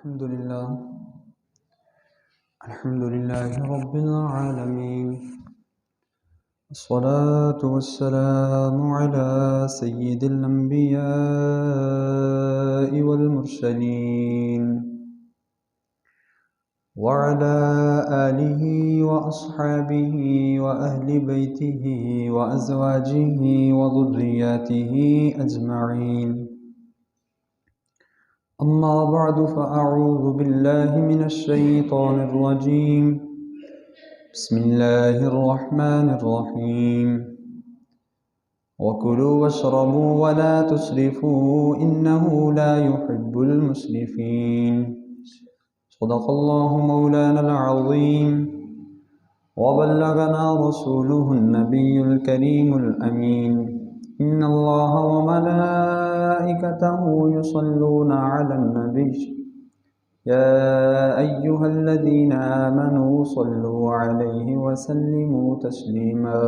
الحمد لله رب العالمين، الصلاة والسلام على سيد الأنبياء والمرسلين وعلى آله وأصحابه وأهل بيته وأزواجه وذرياته أجمعين. أما بعد فأعوذ بالله من الشيطان الرجيم. بسم الله الرحمن الرحيم. وكلوا واشربوا ولا تسرفوا إنه لا يحب المسرفين. صدق الله مولانا العظيم وبلغنا رسوله النبي الكريم الأمين. إن الله وملائكته يصلون على النبي يا أيها الذين آمنوا صلوا عليه وسلموا تسليما.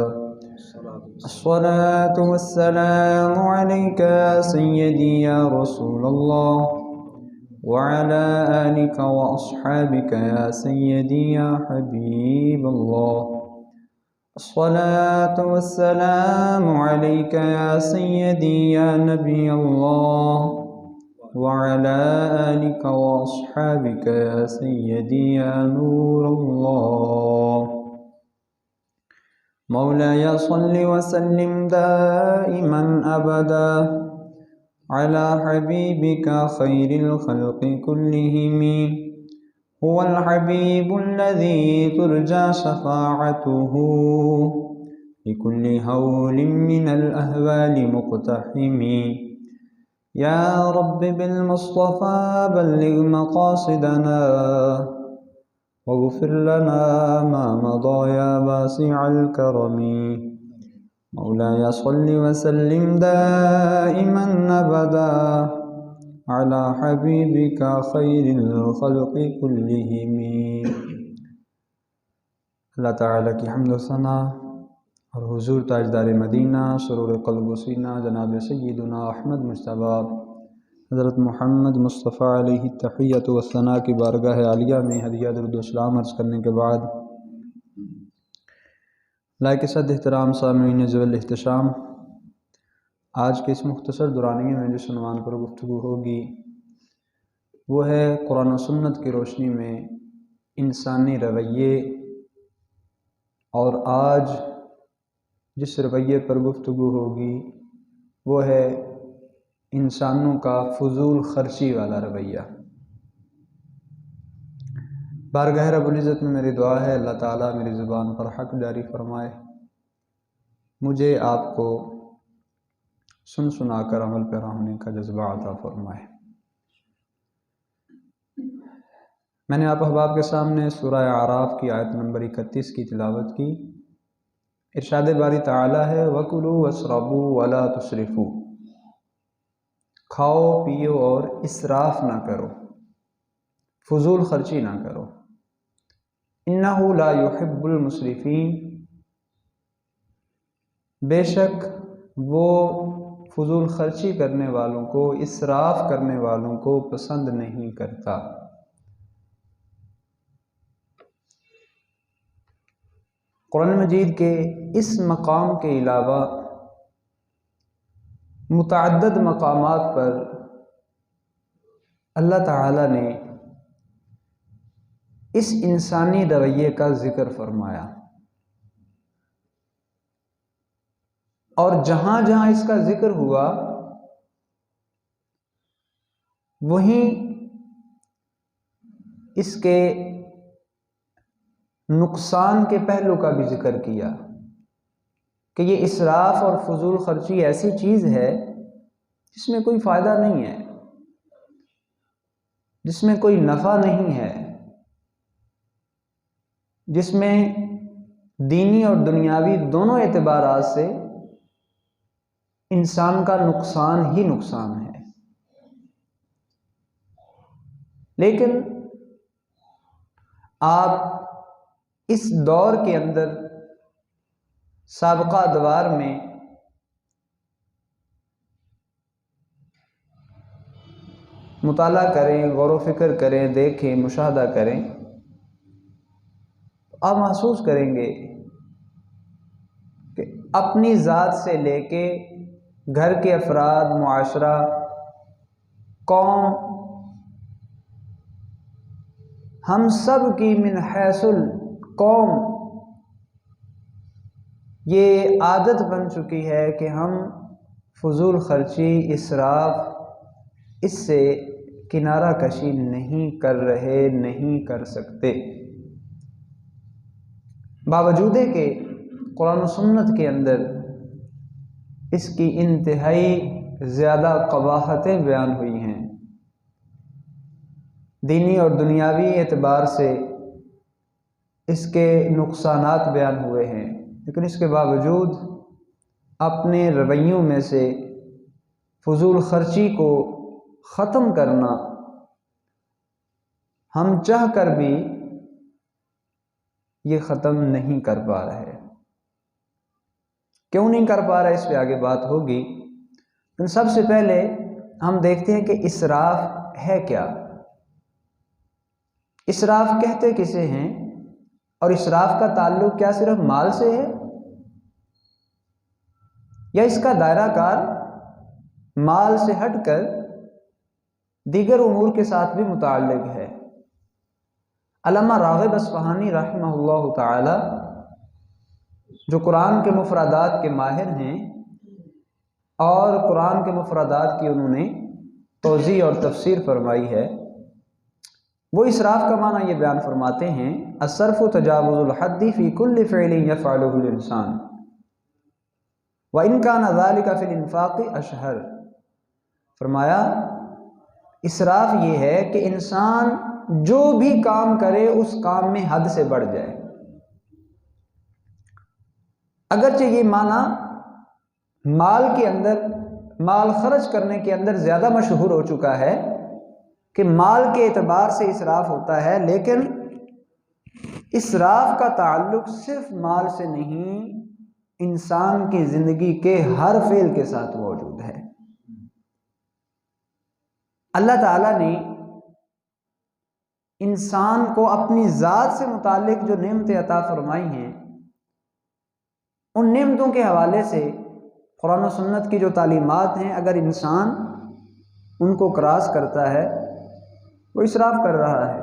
الصلاة والسلام عليك يا سيدي يا رسول الله وعلى آلك وأصحابك يا سيدي يا حبيب الله. الصلاة والسلام عليك يا سيدي يا نبي الله وعلى آلك وأصحابك يا سيدي يا نور الله. مولاي صل وسلم دائما أبدا على حبيبك خير الخلق كلهم. هو الحبيب الذي ترجى شفاعته لكل هول من الأهوال مقتحم. يا رب بالمصطفى بلغ مقاصدنا واغفر لنا ما مضى يا واسع الكرم. مولاي صل وسلم دائما أبدا على حبيبك خير الخلق كلهم. اللہ تعالیٰ کی حمد و ثنا اور حضور تاجدار مدینہ سرور قلب و سینہ جناب سیدنا احمد مجتبی حضرت محمد مصطفیٰ علیہ التحیۃ والثناء کی بارگاہ عالیہ میں ہدیہ درود و سلام عرض کرنے کے بعد، لائق صد احترام سامعین ذوی الاحتشام، آج کے اس مختصر دورانیے میں جس عنوان پر گفتگو ہوگی وہ ہے قرآن و سنت کی روشنی میں انسانی رویے، اور آج جس رویے پر گفتگو ہوگی وہ ہے انسانوں کا فضول خرچی والا رویہ۔ بارگاہ رب العزت میں میری دعا ہے اللہ تعالیٰ میری زبان پر حق جاری فرمائے، مجھے آپ کو سن سنا کر عمل پیرا ہونے کا جذبہ عطا فرمائے۔ میں نے آپ احباب کے سامنے سورہ اعراف کی آیت نمبر 31 کی تلاوت کی۔ ارشاد باری تعالیٰ ہے وَكُلُوا وَاشْرَبُوا وَلَا تُسْرِفُوا، کھاؤ پیو اور اسراف نہ کرو، فضول خرچی نہ کرو۔ إِنَّهُ لَا يُحِبُّ الْمُسْرِفِينَ، بے شک وہ فضول خرچی کرنے والوں کو، اسراف کرنے والوں کو پسند نہیں کرتا۔ قرآن مجید کے اس مقام کے علاوہ متعدد مقامات پر اللہ تعالیٰ نے اس انسانی رویے کا ذکر فرمایا، اور جہاں جہاں اس کا ذکر ہوا وہیں اس کے نقصان کے پہلو کا بھی ذکر کیا کہ یہ اسراف اور فضول خرچی ایسی چیز ہے جس میں کوئی فائدہ نہیں ہے، جس میں کوئی نفع نہیں ہے، جس میں دینی اور دنیاوی دونوں اعتبارات سے انسان کا نقصان ہی نقصان ہے۔ لیکن آپ اس دور کے اندر سابقہ ادوار میں مطالعہ کریں، غور و فکر کریں، دیکھیں، مشاہدہ کریں، آپ محسوس کریں گے کہ اپنی ذات سے لے کے گھر کے افراد، معاشرہ، قوم، ہم سب کی من حیث القوم یہ عادت بن چکی ہے کہ ہم فضول خرچی، اسراف، اس سے کنارہ کشی نہیں کر رہے، نہیں کر سکتے، باوجود کہ قرآن و سنت کے اندر اس کی انتہائی زیادہ قباحتیں بیان ہوئی ہیں، دینی اور دنیاوی اعتبار سے اس کے نقصانات بیان ہوئے ہیں، لیکن اس کے باوجود اپنے رویوں میں سے فضول خرچی کو ختم کرنا ہم چاہ کر بھی یہ ختم نہیں کر پا رہے۔ کیوں نہیں کر پا رہے، اس پہ آگے بات ہوگی، لیکن سب سے پہلے ہم دیکھتے ہیں کہ اسراف ہے کیا، اسراف کہتے کسے ہیں، اور اسراف کا تعلق کیا صرف مال سے ہے، یا اس کا دائرہ کار مال سے ہٹ کر دیگر امور کے ساتھ بھی متعلق ہے۔ علامہ راغب اصفہانی رحمہ اللہ تعالی جو قرآن کے مفردات کے ماہر ہیں اور قرآن کے مفردات کی انہوں نے توضیح اور تفسیر فرمائی ہے، وہ اسراف کا معنی یہ بیان فرماتے ہیں: الصرف تجاوز الحد فی کل فعل یفعلہ الانسان وان کان ذلک فی الانفاق اشہر۔ فرمایا اسراف یہ ہے کہ انسان جو بھی کام کرے اس کام میں حد سے بڑھ جائے، اگرچہ یہ معنی مال کے اندر، مال خرچ کرنے کے اندر زیادہ مشہور ہو چکا ہے کہ مال کے اعتبار سے اسراف ہوتا ہے، لیکن اسراف کا تعلق صرف مال سے نہیں، انسان کی زندگی کے ہر فعل کے ساتھ موجود ہے۔ اللہ تعالیٰ نے انسان کو اپنی ذات سے متعلق جو نعمتیں عطا فرمائی ہیں، ان نعمتوں کے حوالے سے قرآن و سنت کی جو تعلیمات ہیں، اگر انسان ان کو کراس کرتا ہے وہ اسراف کر رہا ہے۔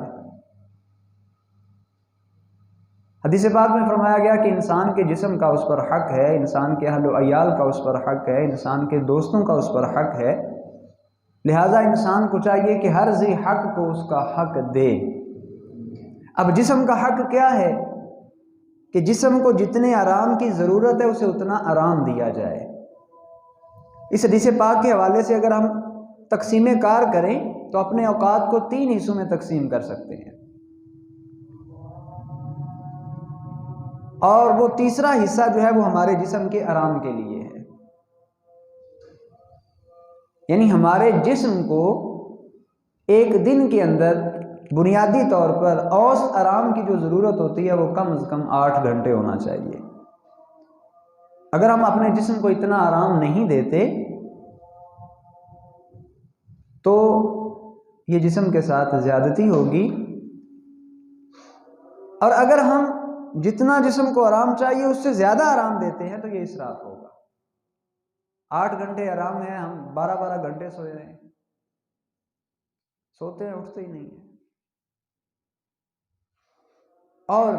حدیث پاک میں فرمایا گیا کہ انسان کے جسم کا اس پر حق ہے، انسان کے اہل و عیال کا اس پر حق ہے، انسان کے دوستوں کا اس پر حق ہے، لہٰذا انسان کو چاہیے کہ ہر ذی حق کو اس کا حق دے۔ اب جسم کا حق کیا ہے کہ جسم کو جتنے آرام کی ضرورت ہے اسے اتنا آرام دیا جائے۔ اس حدیث پاک کے حوالے سے اگر ہم تقسیم کار کریں تو اپنے اوقات کو 3 حصوں میں تقسیم کر سکتے ہیں، اور وہ تیسرا حصہ جو ہے وہ ہمارے جسم کے آرام کے لیے ہے، یعنی ہمارے جسم کو ایک دن کے اندر بنیادی طور پر اوسط آرام کی جو ضرورت ہوتی ہے وہ کم از کم 8 گھنٹے ہونا چاہیے۔ اگر ہم اپنے جسم کو اتنا آرام نہیں دیتے تو یہ جسم کے ساتھ زیادتی ہوگی، اور اگر ہم جتنا جسم کو آرام چاہیے اس سے زیادہ آرام دیتے ہیں تو یہ اسراف ہوگا۔ 8 گھنٹے آرام ہے، ہم 12 گھنٹے سوئے رہے ہیں، سوتے ہیں اٹھتے ہی نہیں ہیں۔ اور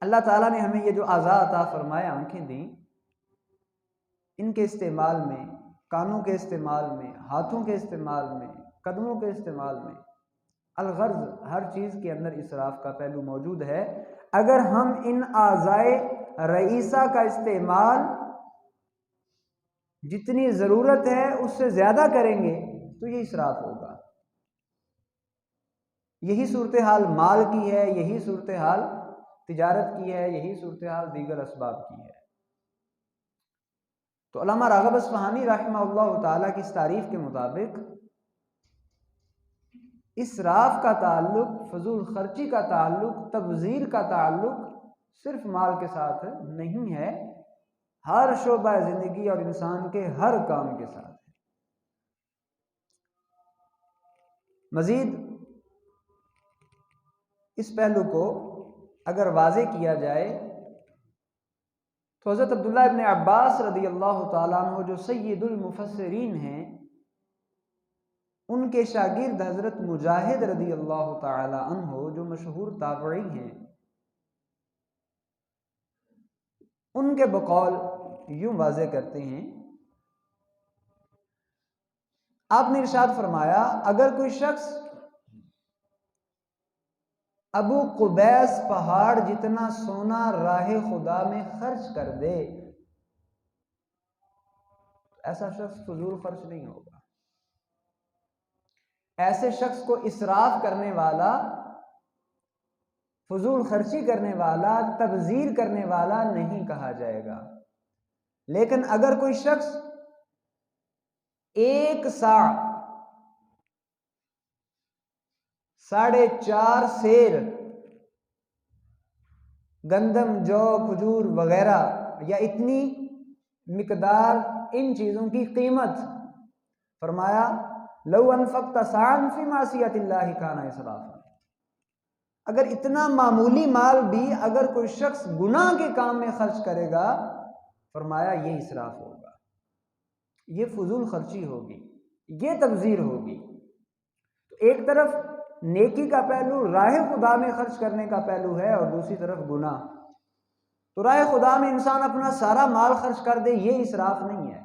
اللہ تعالیٰ نے ہمیں یہ جو اعضاء عطا فرمائے، آنکھیں دیں، ان کے استعمال میں، کانوں کے استعمال میں، ہاتھوں کے استعمال میں، قدموں کے استعمال میں، الغرض ہر چیز کے اندر اسراف کا پہلو موجود ہے۔ اگر ہم ان اعضائے رئیسہ کا استعمال جتنی ضرورت ہے اس سے زیادہ کریں گے تو یہ اسراف ہوگا۔ یہی صورتحال مال کی ہے، یہی صورتحال تجارت کی ہے، یہی صورتحال دیگر اسباب کی ہے۔ تو علامہ راغب اصفہانی رحمہ اللہ تعالیٰ کی اس تعریف کے مطابق اسراف کا تعلق، فضول خرچی کا تعلق، تبذیر کا تعلق صرف مال کے ساتھ نہیں ہے، ہر شعبہ زندگی اور انسان کے ہر کام کے ساتھ ہے۔ مزید اس پہلو کو اگر واضح کیا جائے تو حضرت عبداللہ ابن عباس رضی اللہ تعالیٰ عنہ جو سید المفسرین ہیں، ان کے شاگرد حضرت مجاہد رضی اللہ تعالیٰ عنہ جو مشہور تابعی ہیں، ان کے بقول یوں واضح کرتے ہیں، آپ نے ارشاد فرمایا اگر کوئی شخص ابو قبیس پہاڑ جتنا سونا راہ خدا میں خرچ کر دے، ایسا شخص فضول خرچ نہیں ہوگا، ایسے شخص کو اسراف کرنے والا، فضول خرچی کرنے والا، تبذیر کرنے والا نہیں کہا جائے گا۔ لیکن اگر کوئی شخص ایک سا 4.5 سیر گندم، جو، کھجور وغیرہ یا اتنی مقدار ان چیزوں کی قیمت، فرمایا لو انفقت صاعا فی معصیت اللہ کان اسرافا، اگر اتنا معمولی مال بھی اگر کوئی شخص گناہ کے کام میں خرچ کرے گا، فرمایا یہ اسراف ہوگا، یہ فضول خرچی ہوگی، یہ تبذیر ہوگی۔ تو ایک طرف نیکی کا پہلو، راہ خدا میں خرچ کرنے کا پہلو ہے، اور دوسری طرف گناہ۔ تو راہ خدا میں انسان اپنا سارا مال خرچ کر دے، یہ اسراف نہیں ہے،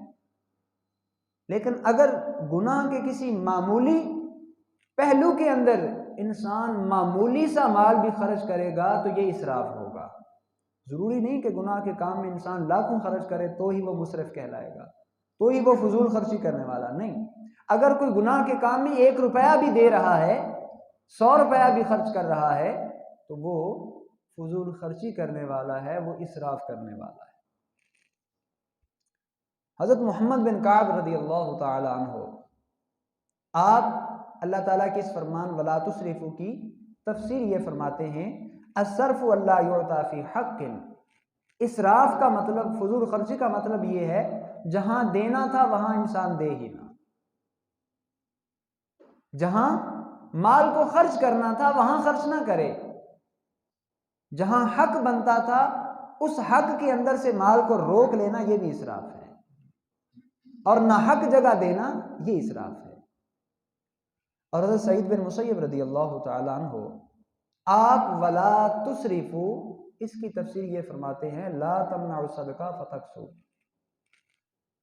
لیکن اگر گناہ کے کسی معمولی پہلو کے اندر انسان معمولی سا مال بھی خرچ کرے گا تو یہ اسراف ہوگا۔ ضروری نہیں کہ گناہ کے کام میں انسان لاکھوں خرچ کرے تو ہی وہ مسرف کہلائے گا، تو ہی وہ فضول خرچی کرنے والا نہیں۔ اگر کوئی گناہ کے کام میں 1 روپیہ بھی دے رہا ہے، 100 روپیہ بھی خرچ کر رہا ہے، تو وہ فضول خرچی کرنے والا ہے، وہ اسراف کرنے والا ہے۔ حضرت محمد بن کعب رضی اللہ تعالی عنہ، آپ اللہ تعالیٰ کے اس فرمان وَلَا تُسْرِفُوا کی تفسیر یہ فرماتے ہیں الصرف اللہ یعطا فی حق، اسراف کا مطلب، فضول خرچی کا مطلب یہ ہے جہاں دینا تھا وہاں انسان دے ہی نہ، جہاں مال کو خرچ کرنا تھا وہاں خرچ نہ کرے، جہاں حق بنتا تھا اس حق کے اندر سے مال کو روک لینا یہ بھی اسراف ہے، اور نہ حق جگہ دینا یہ اسراف ہے۔ اور حضرت سعید بن مسیب رضی اللہ تعالی عنہ، آپ ولا تسرفوا اس کی تفسیر یہ فرماتے ہیں لا تمنعوا الصدقہ فتقسو،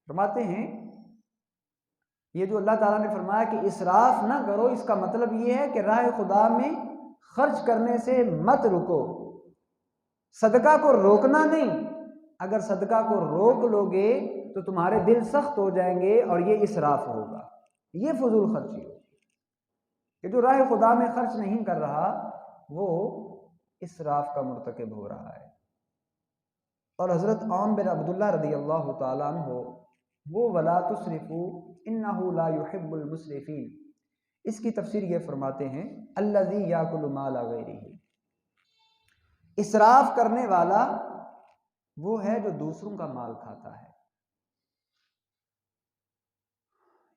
فرماتے ہیں یہ جو اللہ تعالیٰ نے فرمایا کہ اسراف نہ کرو، اس کا مطلب یہ ہے کہ راہ خدا میں خرچ کرنے سے مت رکو، صدقہ کو روکنا نہیں، اگر صدقہ کو روک لو گے تو تمہارے دل سخت ہو جائیں گے اور یہ اسراف ہوگا، یہ فضول خرچی ہوگی، کہ جو راہ خدا میں خرچ نہیں کر رہا وہ اسراف کا مرتکب ہو رہا ہے۔ اور حضرت عون بن عبداللہ رضی اللہ تعالیٰ عنہ وہ وَلَا تُسْرِفُوا إِنَّهُ لَا يُحِبُّ الْمُسْرِفِينَ اس کی تفسیر یہ فرماتے ہیں الَّذِي يَأْكُلُ مَالَ غَيْرِهِ، اسراف کرنے والا وہ ہے جو دوسروں کا مال کھاتا ہے۔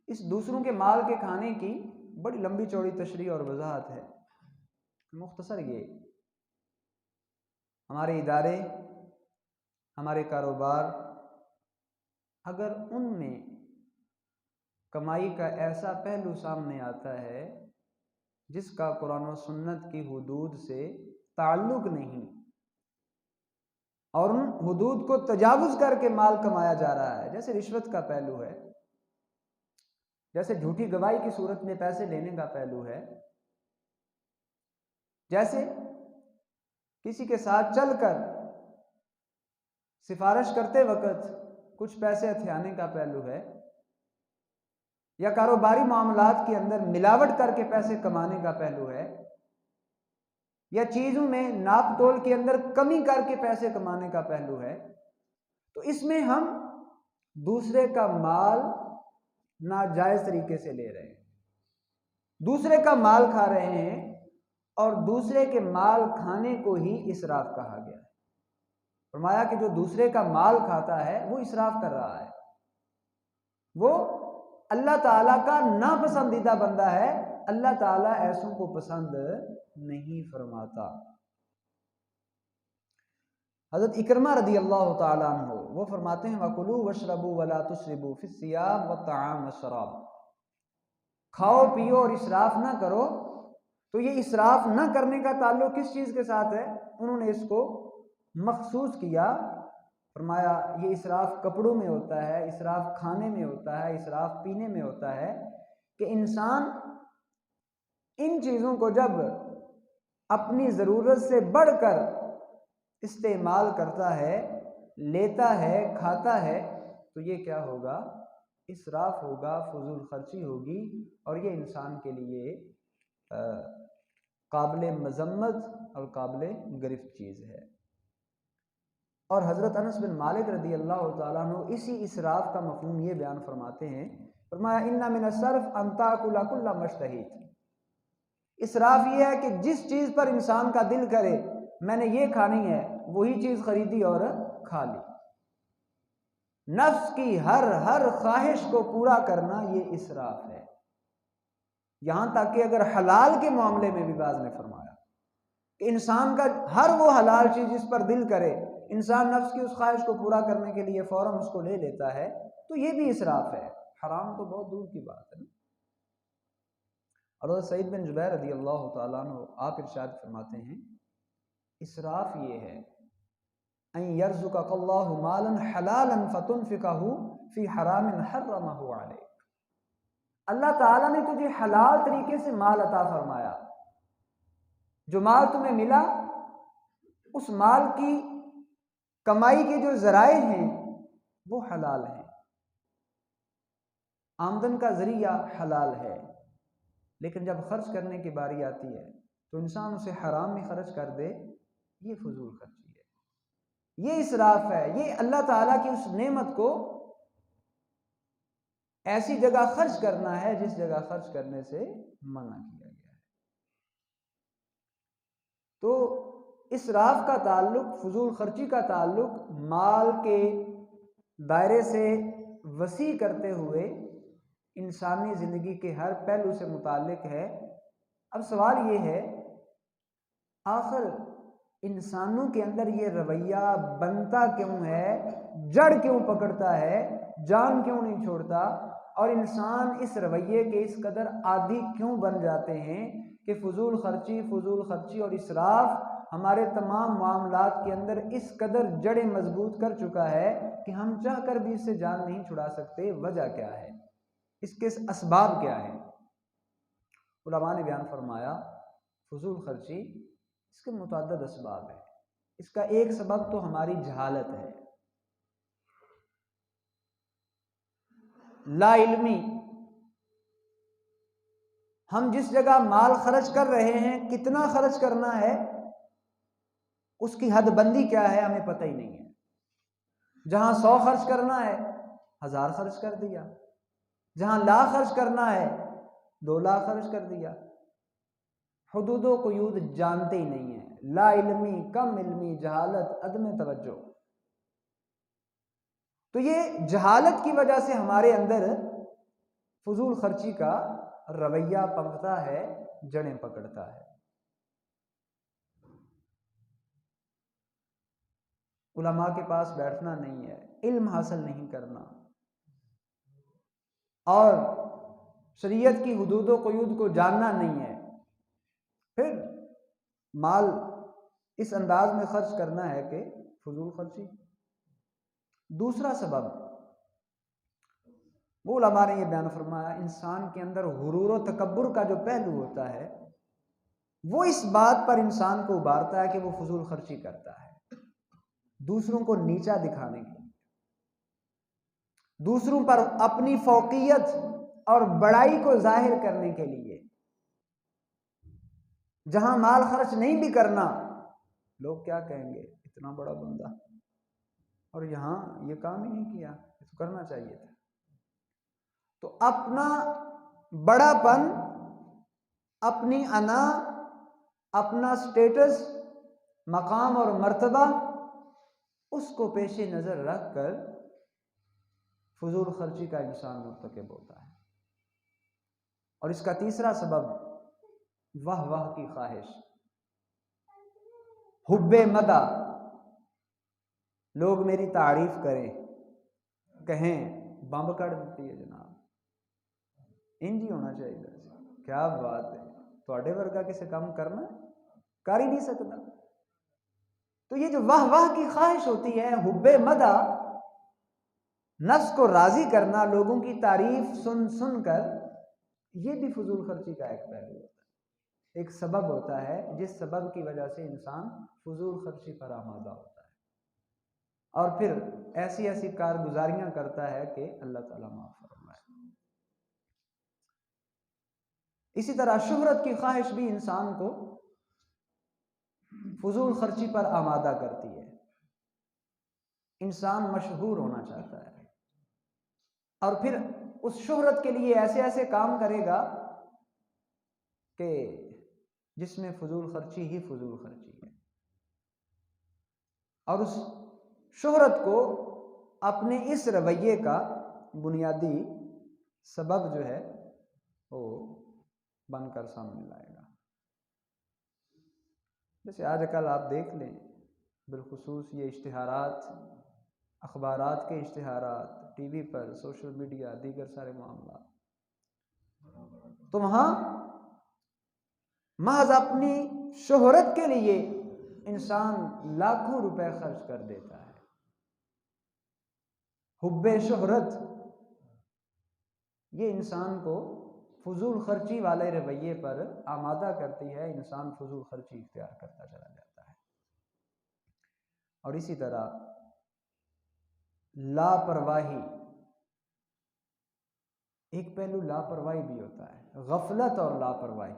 اس دوسروں کے مال کے کھانے کی بڑی لمبی چوڑی تشریح اور وضاحت ہے، مختصر یہ، ہمارے ادارے، ہمارے کاروبار، اگر ان میں کمائی کا ایسا پہلو سامنے آتا ہے جس کا قرآن و سنت کی حدود سے تعلق نہیں، اور ان حدود کو تجاوز کر کے مال کمایا جا رہا ہے، جیسے رشوت کا پہلو ہے، جیسے جھوٹی گواہی کی صورت میں پیسے لینے کا پہلو ہے، جیسے کسی کے ساتھ چل کر سفارش کرتے وقت کچھ پیسے ہتھیانے کا پہلو ہے، یا کاروباری معاملات کے اندر ملاوٹ کر کے پیسے کمانے کا پہلو ہے، یا چیزوں میں ناپ تول کے اندر کمی کر کے پیسے کمانے کا پہلو ہے، تو اس میں ہم دوسرے کا مال ناجائز طریقے سے لے رہے ہیں، دوسرے کا مال کھا رہے ہیں، اور دوسرے کے مال کھانے کو ہی اسراف کہا گیا ہے۔ فرمایا کہ جو دوسرے کا مال کھاتا ہے وہ اسراف کر رہا ہے، وہ اللہ تعالیٰ کا ناپسندیدہ بندہ ہے، اللہ تعالیٰ ایسوں کو پسند نہیں فرماتا۔ حضرت اکرمہ رضی اللہ تعالیٰ عنہ وہ فرماتے ہیں وَكُلُوا وَاشْرَبُوا وَلَا تُسْرِفُوا فِي الثِّيَابِ وَالطَّعَامِ وَالشَّرَابِ، کھاؤ پیو اور اسراف نہ کرو۔ تو یہ اسراف نہ کرنے کا تعلق کس چیز کے ساتھ ہے؟ انہوں نے اس کو مخصوص کیا، فرمایا یہ اسراف کپڑوں میں ہوتا ہے، اسراف کھانے میں ہوتا ہے، اسراف پینے میں ہوتا ہے، کہ انسان ان چیزوں کو جب اپنی ضرورت سے بڑھ کر استعمال کرتا ہے، لیتا ہے، کھاتا ہے، تو یہ کیا ہوگا؟ اسراف ہوگا، فضول خرچی ہوگی، اور یہ انسان کے لیے قابل مذمت اور قابل گرفت چیز ہے۔ اور حضرت انس بن مالک رضی اللہ تعالیٰ عنہ اسی اسراف کا مفہوم یہ بیان فرماتے ہیں، فرمایا ان من الصرف ان تاکل کل ما اشتہیت، اسراف یہ ہے کہ جس چیز پر انسان کا دل کرے میں نے یہ کھانی ہے، وہی چیز خریدی اور کھا لی۔ نفس کی ہر خواہش کو پورا کرنا یہ اسراف ہے۔ یہاں تک کہ اگر حلال کے معاملے میں بھی بعض نے فرمایا کہ انسان کا ہر وہ حلال چیز جس پر دل کرے، انسان نفس کی اس خواہش کو پورا کرنے کے لیے فوراً اس کو لے لیتا ہے، تو یہ بھی اسراف ہے۔ حرام تو بہت دور کی بات ہے۔ اور حضرت سعید بن جبیر رضی اللہ تعالیٰ عنہ آپ ارشاد فرماتے ہیں اسراف یہ ہے ان یرزقک اللہ مالا حلالا فتنفقہ فی حرام حرمہ علیک، اللہ تعالیٰ نے تجھے حلال طریقے سے مال عطا فرمایا، جو مال تمہیں ملا اس مال کی کمائی کے جو ذرائع ہیں وہ حلال ہیں، آمدن کا ذریعہ حلال ہے، لیکن جب خرچ کرنے کی باری آتی ہے تو انسان اسے حرام میں خرچ کر دے، یہ فضول خرچی ہے، یہ اسراف ہے۔ یہ اللہ تعالیٰ کی اس نعمت کو ایسی جگہ خرچ کرنا ہے جس جگہ خرچ کرنے سے منع کیا گیا ہے۔ تو اسراف کا تعلق، فضول خرچی کا تعلق مال کے دائرے سے وسیع کرتے ہوئے انسانی زندگی کے ہر پہلو سے متعلق ہے۔ اب سوال یہ ہے آخر انسانوں کے اندر یہ رویہ بنتا کیوں ہے، جڑ کیوں پکڑتا ہے، جان کیوں نہیں چھوڑتا، اور انسان اس رویے کے اس قدر عادی کیوں بن جاتے ہیں کہ فضول خرچی اور اسراف ہمارے تمام معاملات کے اندر اس قدر جڑیں مضبوط کر چکا ہے کہ ہم چاہ کر بھی اس سے جان نہیں چھڑا سکتے۔ وجہ کیا ہے؟ اس کے اسباب کیا ہیں؟ علماء نے بیان فرمایا فضول خرچی اس کے متعدد اسباب ہیں۔ اس کا ایک سبب تو ہماری جہالت ہے، لا علمی۔ ہم جس جگہ مال خرچ کر رہے ہیں کتنا خرچ کرنا ہے، اس کی حد بندی کیا ہے، ہمیں پتہ ہی نہیں ہے۔ جہاں 100 خرچ کرنا ہے 1000 خرچ کر دیا، جہاں لاکھ خرچ کرنا ہے 2 لاکھ خرچ کر دیا۔ حدود و قیود جانتے ہی نہیں ہیں، لا علمی، کم علمی، جہالت، عدم توجہ۔ تو یہ جہالت کی وجہ سے ہمارے اندر فضول خرچی کا رویہ پنپتا ہے، جڑیں پکڑتا ہے۔ علماء کے پاس بیٹھنا نہیں ہے، علم حاصل نہیں کرنا، اور شریعت کی حدود و قیود کو جاننا نہیں ہے، پھر مال اس انداز میں خرچ کرنا ہے کہ فضول خرچی۔ دوسرا سبب وہ علماء نے یہ بیان فرمایا انسان کے اندر غرور و تکبر کا جو پہلو ہوتا ہے وہ اس بات پر انسان کو ابھارتا ہے کہ وہ فضول خرچی کرتا ہے، دوسروں کو نیچا دکھانے کے لیے، دوسروں پر اپنی فوقیت اور بڑائی کو ظاہر کرنے کے لیے۔ جہاں مال خرچ نہیں بھی کرنا، لوگ کیا کہیں گے، اتنا بڑا بندہ، اور یہاں یہ کام ہی نہیں کیا، اس کو کرنا چاہیے تھا۔ تو اپنا بڑا پن، اپنی انا، اپنا سٹیٹس، مقام اور مرتبہ، اس کو پیش نظر رکھ کر فضول خرچی کا انسان مرتکب ہوتا ہے۔ اور اس کا تیسرا سبب واہ واہ کی خواہش، حب مدح، لوگ میری تعریف کریں، کہیں بمب کر دیتی ہے جناب، انج ہی ہونا چاہیے۔ کیا بات ہے، تھوڑے ورگا کسے کام کرنا کر ہی نہیں سکتا۔ تو یہ جو واہ واہ کی خواہش ہوتی ہے، حب مدح، نفس کو راضی کرنا، لوگوں کی تعریف سن سن کر، یہ بھی فضول خرچی کا ایک پہلو ہوتا ہے، ایک سبب ہوتا ہے جس سبب کی وجہ سے انسان فضول خرچی پر آمادہ ہوتا ہے اور پھر ایسی ایسی کارگزاریاں کرتا ہے کہ اللہ تعالیٰ معاف فرمائے۔ اسی طرح شہرت کی خواہش بھی انسان کو فضول خرچی پر آمادہ کرتی ہے۔ انسان مشہور ہونا چاہتا ہے اور پھر اس شہرت کے لیے ایسے ایسے کام کرے گا کہ جس میں فضول خرچی ہی فضول خرچی ہے، اور اس شہرت کو اپنے اس رویے کا بنیادی سبب جو ہے وہ بن کر سامنے لائے گا۔ جیسے آج کل آپ دیکھ لیں، بالخصوص یہ اشتہارات، اخبارات کے اشتہارات، ٹی وی پر، سوشل میڈیا، دیگر سارے معاملات، تو وہاں محض اپنی شہرت کے لیے انسان لاکھوں روپے خرچ کر دیتا ہے۔ حب شہرت یہ انسان کو فضول خرچی والے رویے پر آمادہ کرتی ہے، انسان فضول خرچی اختیار کرتا چلا جاتا ہے۔ اور اسی طرح لاپرواہی، ایک پہلو لاپرواہی بھی ہوتا ہے، غفلت اور لاپرواہی۔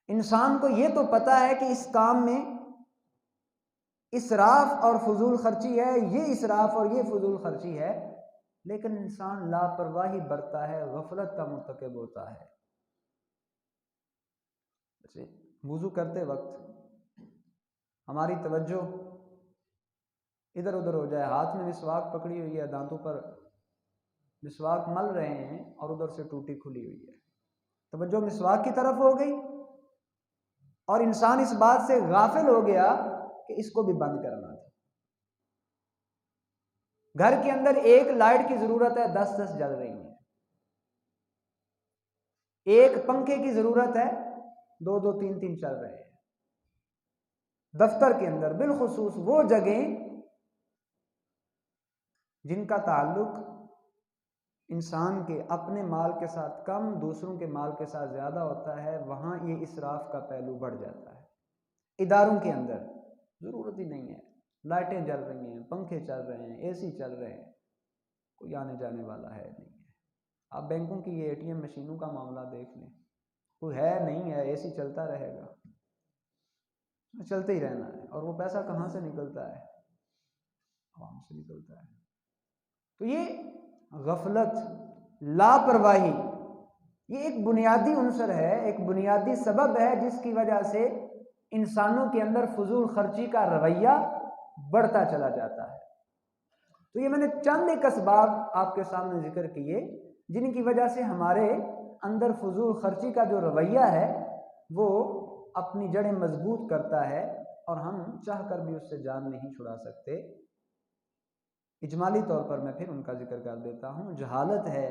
انسان کو یہ تو پتا ہے کہ اس کام میں اسراف اور فضول خرچی ہے، یہ اسراف اور یہ فضول خرچی ہے، لیکن انسان لاپرواہی برتتا ہے، غفلت کا مرتکب ہوتا ہے۔ جیسے وضو کرتے وقت ہماری توجہ ادھر ادھر ہو جائے، ہاتھ میں مسواک پکڑی ہوئی ہے، دانتوں پر مسواک مل رہے ہیں اور ادھر سے ٹوٹی کھلی ہوئی ہے، توجہ مسواک کی طرف ہو گئی اور انسان اس بات سے غافل ہو گیا کہ اس کو بھی بند کرنا تھا۔ گھر کے اندر ایک لائٹ کی ضرورت ہے، 10 جل رہی ہیں، ایک پنکھے کی ضرورت ہے، 2 3 چل رہے ہیں۔ دفتر کے اندر بالخصوص وہ جگہیں جن کا تعلق انسان کے اپنے مال کے ساتھ کم، دوسروں کے مال کے ساتھ زیادہ ہوتا ہے، وہاں یہ اسراف کا پہلو بڑھ جاتا ہے۔ اداروں کے اندر ضرورت ہی نہیں ہے، لائٹیں جل رہی ہیں، پنکھے چل رہے ہیں، اے سی چل رہے ہیں، کوئی آنے جانے والا ہے نہیں ہے۔ آپ بینکوں کی یہ ATM مشینوں کا معاملہ دیکھ لیں، کوئی ہے نہیں ہے، اے سی چلتا رہے گا، چلتے ہی رہنا ہے، اور وہ پیسہ کہاں سے نکلتا ہے؟ عوام سے نکلتا ہے۔ تو یہ غفلت، لاپرواہی، یہ ایک بنیادی عنصر ہے، ایک بنیادی سبب ہے جس کی وجہ سے انسانوں کے اندر فضول خرچی کا رویہ بڑھتا چلا جاتا ہے۔ تو یہ میں نے چند ایک اسباب آپ کے سامنے ذکر کیے جن کی وجہ سے ہمارے اندر فضول خرچی کا جو رویہ ہے وہ اپنی جڑیں مضبوط کرتا ہے اور ہم چاہ کر بھی اس سے جان نہیں چھڑا سکتے۔ اجمالی طور پر میں پھر ان کا ذکر کر دیتا ہوں۔ جہالت ہے،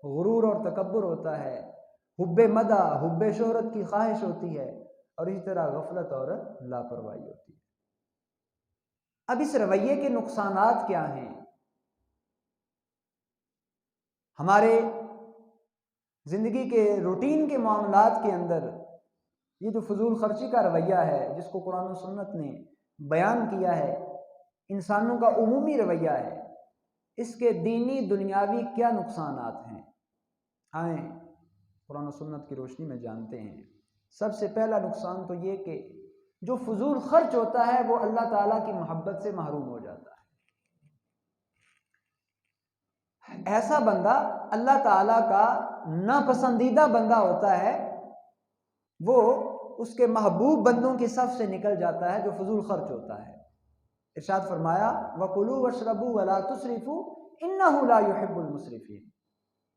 غرور اور تکبر ہوتا ہے، حب مدح، حب شہرت کی خواہش ہوتی ہے، اور اسی طرح غفلت اور لاپرواہی ہوتی ہے۔ اب اس رویے کے نقصانات کیا ہیں؟ ہمارے زندگی کے روٹین کے معاملات کے اندر یہ جو فضول خرچی کا رویہ ہے جس کو قرآن و سنت نے بیان کیا ہے، انسانوں کا عمومی رویہ ہے، اس کے دینی دنیاوی کیا نقصانات ہیں؟ آئیں قرآن و سنت کی روشنی میں جانتے ہیں۔ سب سے پہلا نقصان تو یہ کہ جو فضول خرچ ہوتا ہے وہ اللہ تعالیٰ کی محبت سے محروم ہو جاتا ہے۔ ایسا بندہ اللہ تعالیٰ کا ناپسندیدہ بندہ ہوتا ہے، وہ اس کے محبوب بندوں کی صف سے نکل جاتا ہے جو فضول خرچ ہوتا ہے۔ ارشاد فرمایا وَكُلُوا وَاشْرَبُوا وَلَا تُسْرِفُوا إِنَّهُ لَا يُحِبُّ الْمُسْرِفِينَ،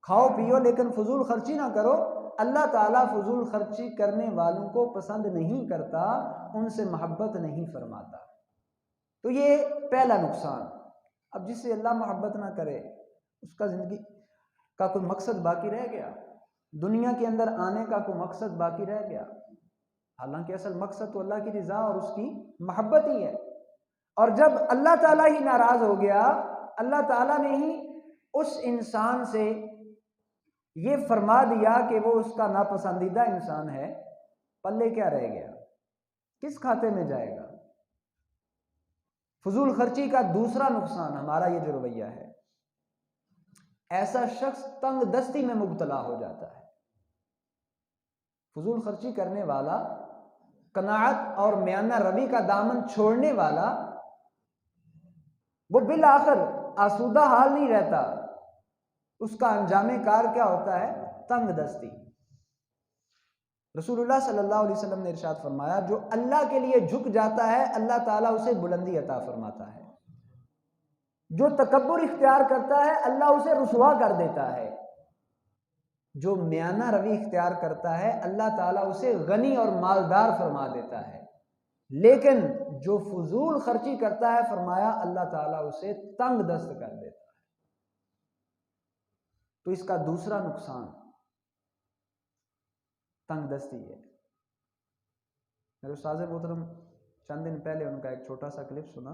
کھاؤ پیو لیکن فضول خرچی نہ کرو۔ اللہ تعالیٰ فضول خرچی کرنے والوں کو پسند نہیں کرتا، ان سے محبت نہیں فرماتا۔ تو یہ پہلا نقصان۔ اب جس سے اللہ محبت نہ کرے اس کا زندگی کا کوئی مقصد باقی رہ گیا؟ دنیا کے اندر آنے کا کوئی مقصد باقی رہ گیا؟ حالانکہ اصل مقصد تو اللہ کی رضا اور اس کی محبت ہی ہے۔ اور جب اللہ تعالیٰ ہی ناراض ہو گیا، اللہ تعالیٰ نے ہی اس انسان سے یہ فرما دیا کہ وہ اس کا ناپسندیدہ انسان ہے، پلے کیا رہ گیا؟ کس کھاتے میں جائے گا؟ فضول خرچی کا دوسرا نقصان ہمارا یہ جو رویہ ہے، ایسا شخص تنگ دستی میں مبتلا ہو جاتا ہے۔ فضول خرچی کرنے والا، قناعت اور میانہ روی کا دامن چھوڑنے والا، وہ بالآخر آسودہ حال نہیں رہتا، اس کا انجام کار کیا ہوتا ہے؟ تنگ دستی۔ رسول اللہ صلی اللہ علیہ وسلم نے ارشاد فرمایا، جو اللہ کے لیے جھک جاتا ہے اللہ تعالیٰ اسے بلندی عطا فرماتا ہے، جو تکبر اختیار کرتا ہے اللہ اسے رسوا کر دیتا ہے، جو میانہ روی اختیار کرتا ہے اللہ تعالیٰ اسے غنی اور مالدار فرما دیتا ہے، لیکن جو فضول خرچی کرتا ہے فرمایا اللہ تعالیٰ اسے تنگ دست کر دیتا ہے۔ تو اس کا دوسرا نقصان تنگ دستی ہے۔ میرے استاذ محترم چند دن پہلے ان کا ایک چھوٹا سا کلپ سنا،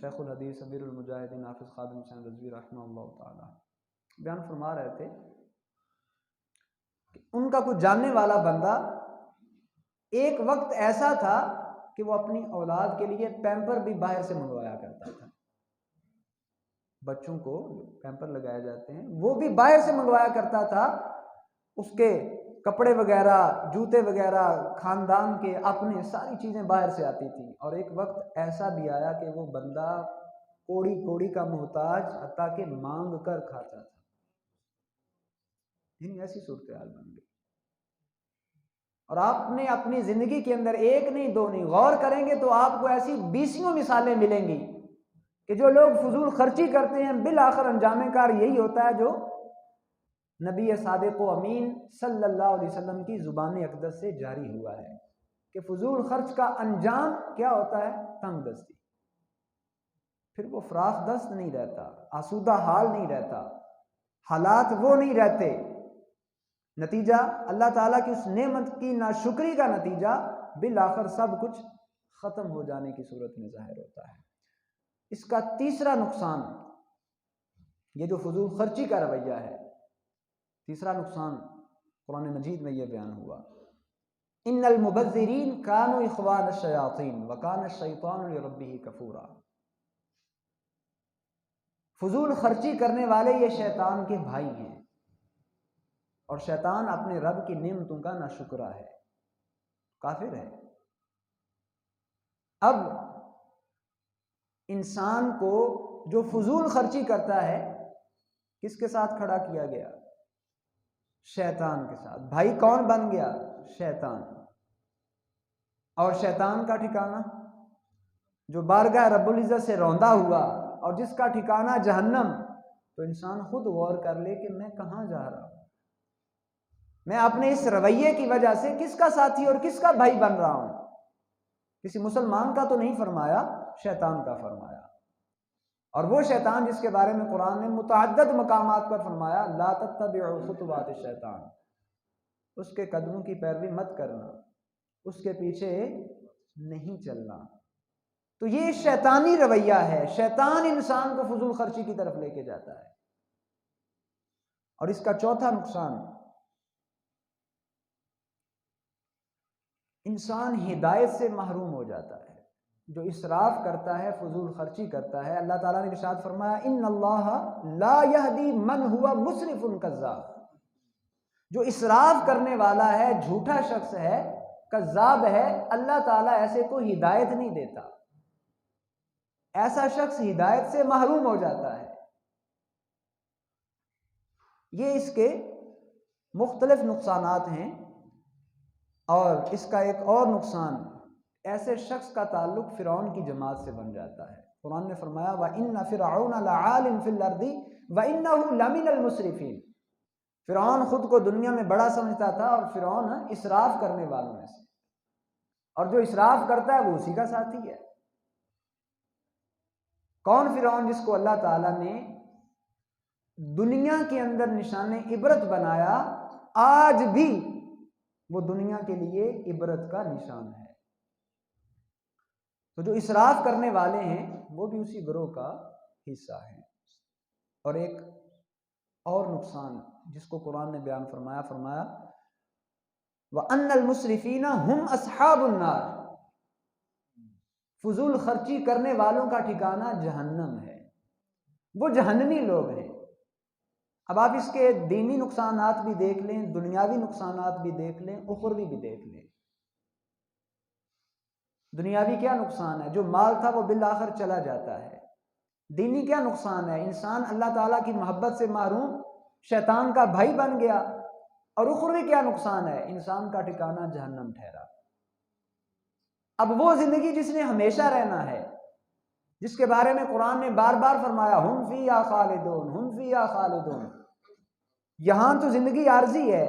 شیخ الحدیث امیر المجاہدین حافظ خادم حسین رضوی رحمہ اللہ تعالی بیان فرما رہے تھے کہ ان کا کوئی جاننے والا بندہ ایک وقت ایسا تھا کہ وہ اپنی اولاد کے لیے پیمپر بھی باہر سے منگوایا کرتا تھا۔ بچوں کو پیمپر لگائے جاتے ہیں وہ بھی باہر سے منگوایا کرتا تھا، اس کے کپڑے وغیرہ، جوتے وغیرہ، خاندان کے اپنے ساری چیزیں باہر سے آتی تھیں۔ اور ایک وقت ایسا بھی آیا کہ وہ بندہ کوڑی کوڑی کا محتاج حتیٰ کہ مانگ کر کھاتا تھا۔ ایسی صورتحال بن گئی۔ اور آپ نے اپنی زندگی کے اندر ایک نہیں دو نہیں غور کریں گے تو آپ کو ایسی بیسیوں مثالیں ملیں گی کہ جو لوگ فضول خرچی کرتے ہیں بالآخر انجام کار یہی ہوتا ہے جو نبی صادق و امین صلی اللہ علیہ وسلم کی زبان اقدس سے جاری ہوا ہے کہ فضول خرچ کا انجام کیا ہوتا ہے؟ تنگ دستی۔ پھر وہ فراخ دست نہیں رہتا، آسودہ حال نہیں رہتا، حالات وہ نہیں رہتے، نتیجہ اللہ تعالیٰ کی اس نعمت کی ناشکری کا نتیجہ بالآخر سب کچھ ختم ہو جانے کی صورت میں ظاہر ہوتا ہے۔ اس کا تیسرا نقصان، یہ جو فضول خرچی کا رویہ ہے، تیسرا نقصان قرآن مجید میں یہ بیان ہوا، ان المبذرین کانوا اخوان الشیاطین وکان الشیطان لربہ کفورا۔ فضول خرچی کرنے والے یہ شیطان کے بھائی ہیں، اور شیطان اپنے رب کی نعمتوں کا ناشکرا ہے، کافر ہے۔ اب انسان کو جو فضول خرچی کرتا ہے کس کے ساتھ کھڑا کیا گیا؟ شیطان کے ساتھ۔ بھائی کون بن گیا؟ شیطان۔ اور شیطان کا ٹھکانہ جو بارگاہ رب العزت سے روندا ہوا اور جس کا ٹھکانہ جہنم، تو انسان خود غور کر لے کہ میں کہاں جا رہا ہوں، میں اپنے اس رویے کی وجہ سے کس کا ساتھی اور کس کا بھائی بن رہا ہوں۔ کسی مسلمان کا تو نہیں فرمایا، شیطان کا فرمایا۔ اور وہ شیطان جس کے بارے میں قرآن نے متعدد مقامات پر فرمایا لا تتبعوا خطوات الشیطان، اس کے قدموں کی پیروی مت کرنا، اس کے پیچھے نہیں چلنا۔ تو یہ شیطانی رویہ ہے، شیطان انسان کو فضول خرچی کی طرف لے کے جاتا ہے۔ اور اس کا چوتھا نقصان، انسان ہدایت سے محروم ہو جاتا ہے۔ جو اسراف کرتا ہے، فضول خرچی کرتا ہے، اللہ تعالیٰ نے ارشاد فرمایا ان اللہ لا یہدی من ہوا مسرف کذاب۔ جو اسراف کرنے والا ہے، جھوٹا شخص ہے، کذاب ہے، اللہ تعالیٰ ایسے کو ہدایت نہیں دیتا۔ ایسا شخص ہدایت سے محروم ہو جاتا ہے۔ یہ اس کے مختلف نقصانات ہیں۔ اور اس کا ایک اور نقصان، ایسے شخص کا تعلق فرعون کی جماعت سے بن جاتا ہے۔ قرآن نے فرمایا وَإِنَّ فِرْعَوْنَ لَعَالٍ فِي الْأَرْضِ وَإِنَّهُ لَمِنَ الْمُسْرِفِينَ۔ فرعون خود کو دنیا میں بڑا سمجھتا تھا اور فرعون اسراف کرنے والوں میں سے، اور جو اسراف کرتا ہے وہ اسی کا ساتھی ہے۔ کون فرعون؟ جس کو اللہ تعالیٰ نے دنیا کے اندر نشان عبرت بنایا، آج بھی وہ دنیا کے لیے عبرت کا نشان ہے۔ تو جو اسراف کرنے والے ہیں وہ بھی اسی گروہ کا حصہ ہیں۔ اور ایک اور نقصان جس کو قرآن نے بیان فرمایا وَأَنَّ الْمُسْرِفِينَ هُمْ أَصْحَابُ النَّارِ، فضول خرچی کرنے والوں کا ٹھکانہ جہنم ہے، وہ جہنمی لوگ ہیں۔ اب آپ اس کے دینی نقصانات بھی دیکھ لیں، دنیاوی نقصانات بھی دیکھ لیں، اخروی بھی دیکھ لیں۔ دنیاوی کیا نقصان ہے؟ جو مال تھا وہ بالآخر چلا جاتا ہے۔ دینی کیا نقصان ہے؟ انسان اللہ تعالیٰ کی محبت سے محروم، شیطان کا بھائی بن گیا۔ اور اخروی کیا نقصان ہے؟ انسان کا ٹھکانہ جہنم ٹھہرا۔ اب وہ زندگی جس نے ہمیشہ رہنا ہے، جس کے بارے میں قرآن نے بار بار فرمایا ہم فیہا خالدون، ہم فیہا خالدون، یہاں تو زندگی عارضی ہے،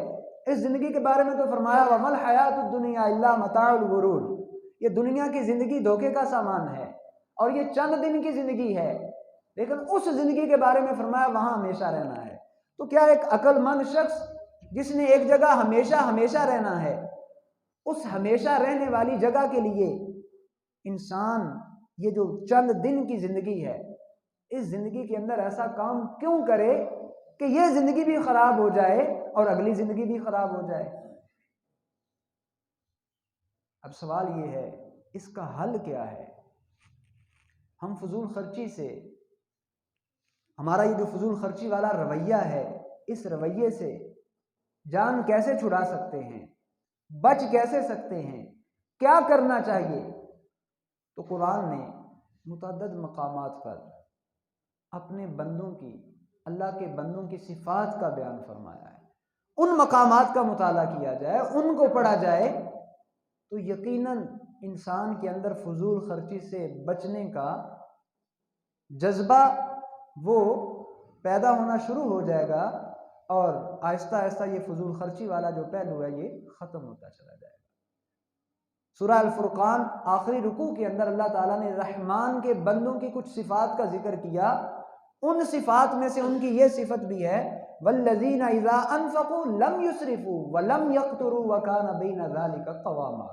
اس زندگی کے بارے میں تو فرمایا وَمَا الْحَيَاةُ الدُّنْيَا إِلَّا مَتَاعُ الْغُرُورِ، یہ دنیا کی زندگی دھوکے کا سامان ہے اور یہ چند دن کی زندگی ہے، لیکن اس زندگی کے بارے میں فرمایا وہاں ہمیشہ رہنا ہے۔ تو کیا ایک عقل مند شخص جس نے ایک جگہ ہمیشہ رہنا ہے، اس ہمیشہ رہنے والی جگہ کے لیے انسان یہ جو چند دن کی زندگی ہے، اس زندگی کے اندر ایسا کام کیوں کرے کہ یہ زندگی بھی خراب ہو جائے اور اگلی زندگی بھی خراب ہو جائے؟ اب سوال یہ ہے اس کا حل کیا ہے؟ ہم فضول خرچی سے، ہمارا یہ جو فضول خرچی والا رویہ ہے، اس رویے سے جان کیسے چھڑا سکتے ہیں؟ بچ کیسے سکتے ہیں؟ کیا کرنا چاہیے؟ تو قرآن نے متعدد مقامات پر اپنے بندوں کی، اللہ کے بندوں کی صفات کا بیان فرمایا ہے۔ ان مقامات کا مطالعہ کیا جائے، ان کو پڑھا جائے تو یقیناً انسان کے اندر فضول خرچی سے بچنے کا جذبہ وہ پیدا ہونا شروع ہو جائے گا، اور آہستہ آہستہ یہ فضول خرچی والا جو پہلو ہے یہ ختم ہوتا چلا جائے گا۔ سورہ الفرقان آخری رکوع کے اندر اللہ تعالیٰ نے رحمان کے بندوں کی کچھ صفات کا ذکر کیا، ان صفات میں سے ان کی یہ صفت بھی ہے وَالَّذِينَ إِذَا أَنفَقُوا لَمْ يُسْرِفُوا وَلَمْ يَقْتُرُوا وَكَانَ بَيْنَ ذَلِكَ قَوَامًا۔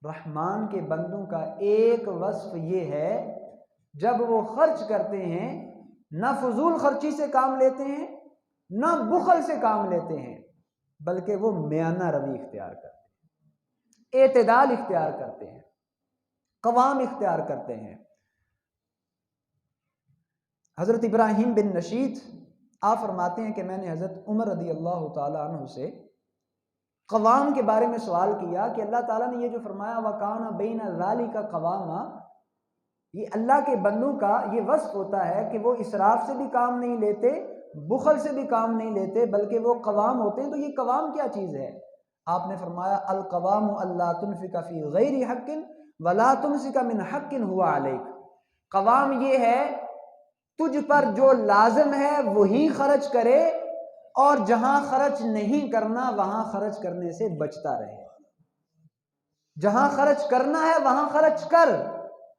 رحمان کے بندوں کا ایک وصف یہ ہے جب وہ خرچ کرتے ہیں نہ فضول خرچی سے کام لیتے ہیں نہ بخل سے کام لیتے ہیں، بلکہ وہ میانہ روی اختیار کرتے ہیں، اعتدال اختیار کرتے ہیں، قوام اختیار کرتے ہیں۔ حضرت ابراہیم بن نشید آپ فرماتے ہیں کہ میں نے حضرت عمر رضی اللہ تعالی عنہ سے قوام کے بارے میں سوال کیا کہ اللہ تعالیٰ نے یہ جو فرمایا وَكَانَ بَيْنَ ذَلِكَ قَوَامًا، یہ اللہ کے بندوں کا یہ وصف ہوتا ہے کہ وہ اسراف سے بھی کام نہیں لیتے، بخل سے بھی کام نہیں لیتے، بلکہ وہ قوام ہوتے ہیں۔ تو یہ قوام کیا چیز ہے؟ آپ نے فرمایا القوام اللہ تنفق فی غیر حق ولا تمسک من حق ہوا علیک، قوام یہ ہے تجھ پر جو لازم ہے وہی خرچ کرے، اور جہاں خرچ نہیں کرنا وہاں خرچ کرنے سے بچتا رہے۔ جہاں خرچ کرنا ہے وہاں خرچ کر،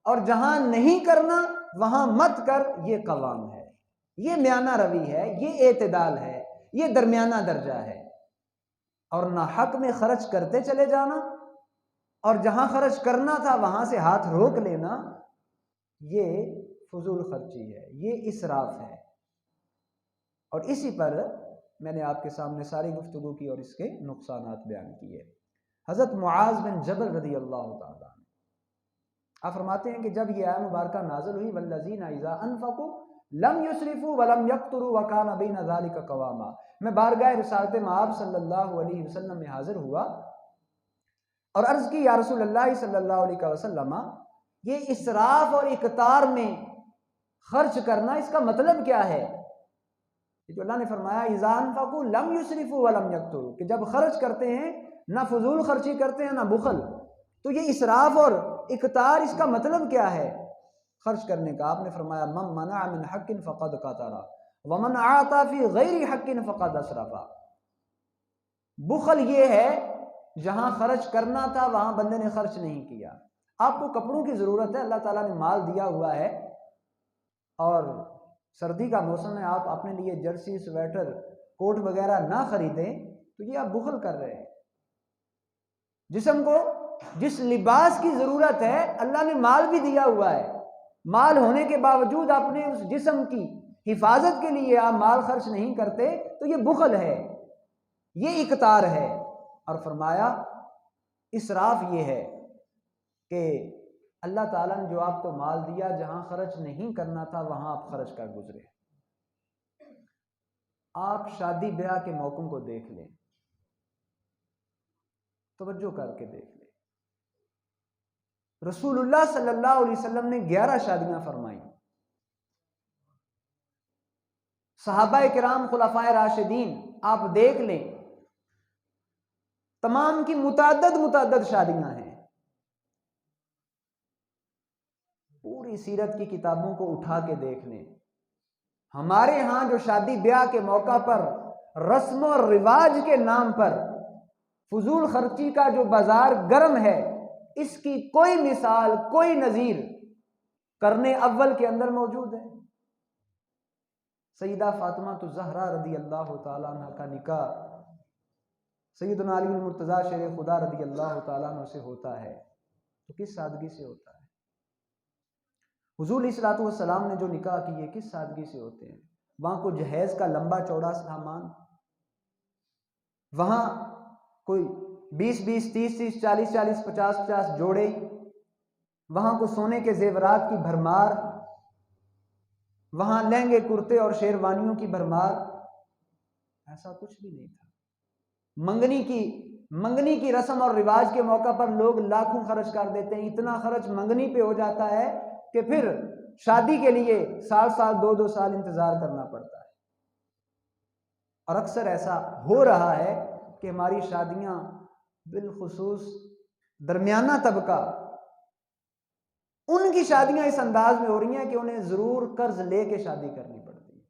اور جہاں نہیں کرنا وہاں مت کر۔ یہ قوام ہے، یہ میانہ روی ہے، یہ اعتدال ہے، یہ درمیانہ درجہ ہے۔ اور نہ حق میں خرچ کرتے چلے جانا اور جہاں خرچ کرنا تھا وہاں سے ہاتھ روک لینا، یہ فضول خرچی ہے، یہ اسراف ہے۔ اور اسی پر میں نے آپ کے سامنے ساری گفتگو کی اور اس کے نقصانات بیان کیے۔ حضرت معاذ بن جبل رضی اللہ تعالیٰ عنہ آپ فرماتے ہیں کہ جب یہ آیت مبارکہ نازل ہوئی وَالَّذِينَ إِذَا أَنفَقُوا لَمْ يُسْرِفُوا وَلَمْ يَقْتُرُوا وَكَانَ بَيْنَ ذَلِكَ قَوَامًا، میں بارگاہ رسالت مآب صلی اللہ علیہ وسلم میں حاضر ہوا اور عرض کی یا رسول اللہ صلی اللہ علیہ وسلم، یہ اسراف اور اقتار میں خرچ کرنا اس کا مطلب کیا ہے؟ جو اللہ نے فرمایا اذا انفقوا لم يسرفوا ولم يقتروا، کہ جب خرچ کرتے ہیں نہ فضول خرچی کرتے ہیں نہ بخل، تو یہ اسراف اور اقتار اس کا مطلب کیا ہے؟ خرچ کرنے کا. آپ نے فرمایا من منع من حق فقد قتل ومن اعطى في غیر حق فقد اسرف. بخل یہ ہے جہاں خرچ کرنا تھا وہاں بندے نے خرچ نہیں کیا. آپ کو کپڑوں کی ضرورت ہے، اللہ تعالیٰ نے مال دیا ہوا ہے اور سردی کا موسم ہے، آپ اپنے لیے جرسی سویٹر کوٹ وغیرہ نہ خریدیں تو یہ آپ بخل کر رہے ہیں. جسم کو جس لباس کی ضرورت ہے اللہ نے مال بھی دیا ہوا ہے، مال ہونے کے باوجود اپنے اس جسم کی حفاظت کے لیے آپ مال خرچ نہیں کرتے تو یہ بخل ہے، یہ اقتار ہے. اور فرمایا اسراف یہ ہے کہ اللہ تعالیٰ نے جو آپ کو مال دیا جہاں خرچ نہیں کرنا تھا وہاں آپ خرچ کر گزرے. آپ شادی بیاہ کے موقعوں کو دیکھ لیں، توجہ کر کے دیکھ لیں. رسول اللہ صلی اللہ علیہ وسلم نے 11 شادیاں فرمائیں. صحابہ کرام خلفائے راشدین آپ دیکھ لیں، تمام کی متعدد شادیاں ہیں. پوری سیرت کی کتابوں کو اٹھا کے دیکھ لیں. ہمارے ہاں جو شادی بیاہ کے موقع پر رسم اور رواج کے نام پر فضول خرچی کا جو بازار گرم ہے، اس کی کوئی مثال کوئی نظیر قرن اول کے اندر موجود ہے. سیدہ فاطمہ الزہرا رضی اللہ تعالیٰ عنہ کا نکاح سیدنا علی المرتضیٰ شیر خدا رضی اللہ تعالیٰ عنہ سے ہوتا ہے تو کس سادگی سے ہوتا ہے. حضور علیہ الصلوۃ والسلام نے جو نکاح کیے کس سادگی سے ہوتے ہیں. وہاں کوئی جہیز کا لمبا چوڑا سامان، وہاں کوئی 20 30 40 50 جوڑے، وہاں کو سونے کے زیورات کی بھرمار، وہاں لہنگے کرتے اور شیروانیوں کی بھرمار. ایسا کچھ بھی نہیں تھا. منگنی کی رسم اور رواج کے موقع پر لوگ لاکھوں خرچ کر دیتے ہیں. اتنا خرچ منگنی پہ ہو جاتا ہے کہ پھر شادی کے لیے سال 2 سال انتظار کرنا پڑتا ہے. اور اکثر ایسا ہو رہا ہے کہ ہماری شادیاں بالخصوص درمیانہ طبقہ، ان کی شادیاں اس انداز میں ہو رہی ہیں کہ انہیں ضرور قرض لے کے شادی کرنی پڑتی ہے،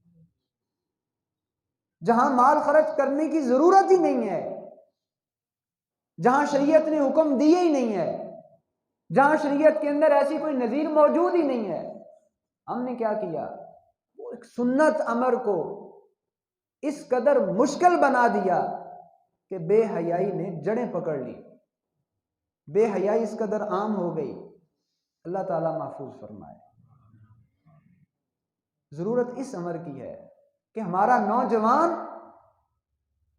جہاں مال خرچ کرنے کی ضرورت ہی نہیں ہے، جہاں شریعت نے حکم دیے ہی نہیں ہے، جہاں شریعت کے اندر ایسی کوئی نظیر موجود ہی نہیں ہے. ہم نے کیا کیا؟ وہ ایک سنت امر کو اس قدر مشکل بنا دیا کہ بے حیائی نے جڑیں پکڑ لی. بے حیائی اس قدر عام ہو گئی. اللہ تعالیٰ محفوظ فرمائے. ضرورت اس امر کی ہے کہ ہمارا نوجوان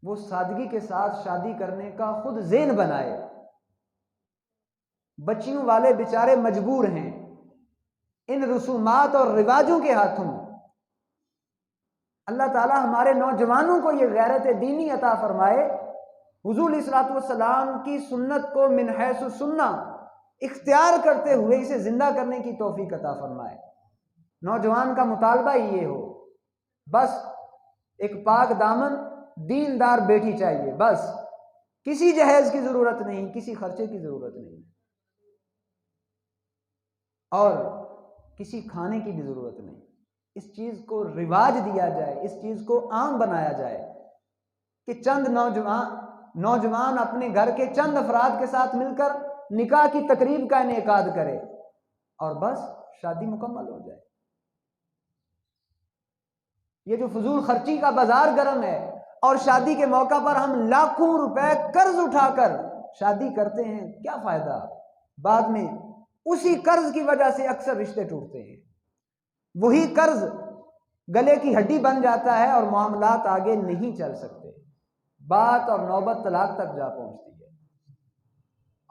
وہ سادگی کے ساتھ شادی کرنے کا خود ذہن بنائے. بچیوں والے بیچارے مجبور ہیں ان رسومات اور رواجوں کے ہاتھوں. اللہ تعالیٰ ہمارے نوجوانوں کو یہ غیرت دینی عطا فرمائے. حضور علیہ الصلوۃ والسلام کی سنت کو من حیث السنہ اختیار کرتے ہوئے اسے زندہ کرنے کی توفیق عطا فرمائے. نوجوان کا مطالبہ ہی یہ ہو، بس ایک پاک دامن دیندار بیٹی چاہیے، بس کسی جہیز کی ضرورت نہیں، کسی خرچے کی ضرورت نہیں، اور کسی کھانے کی بھی ضرورت نہیں. اس چیز کو رواج دیا جائے، اس چیز کو عام بنایا جائے کہ چند نوجوان اپنے گھر کے چند افراد کے ساتھ مل کر نکاح کی تقریب کا انعقاد کرے اور بس شادی مکمل ہو جائے. یہ جو فضول خرچی کا بازار گرم ہے اور شادی کے موقع پر ہم لاکھوں روپے قرض اٹھا کر شادی کرتے ہیں، کیا فائدہ؟ بعد میں اسی قرض کی وجہ سے اکثر رشتے ٹوٹتے ہیں. وہی قرض گلے کی ہڈی بن جاتا ہے اور معاملات آگے نہیں چل سکتے. بات اور نوبت طلاق تک جا پہنچتی ہے.